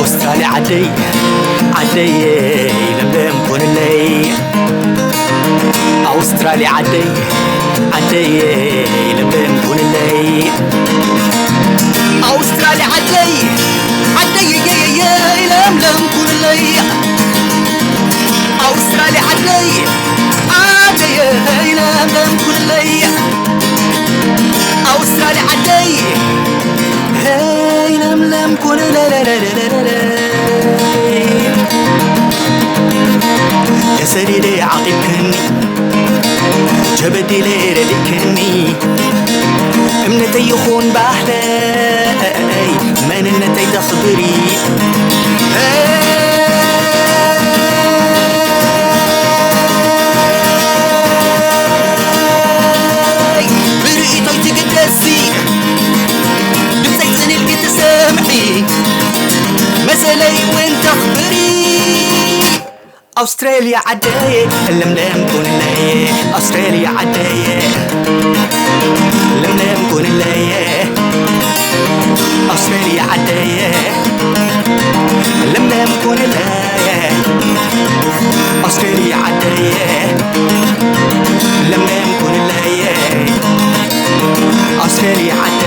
أستراليا عدي عدي لملم كون اللي أستراليا عدي عدي لملم كون اللي أستراليا عدي عدي لملم كون اللي أستراليا عدي عدي لملم كون اللي أستراليا عدي هاي لملم كون لا لا لا لا لا يا سريري عقبكني جبدي لي ردكني امنتي يخون بأحلاي من النتي تخبري برئي طيتي قدسي دمسي زنلقي تسامحي مسالي وين تخبري أستراليا عداية لملم كون اللي أستراليا عداية لملم كون اللي أستراليا عداية لملم كون اللي أستراليا عداية لملم كون اللي أستراليا عداية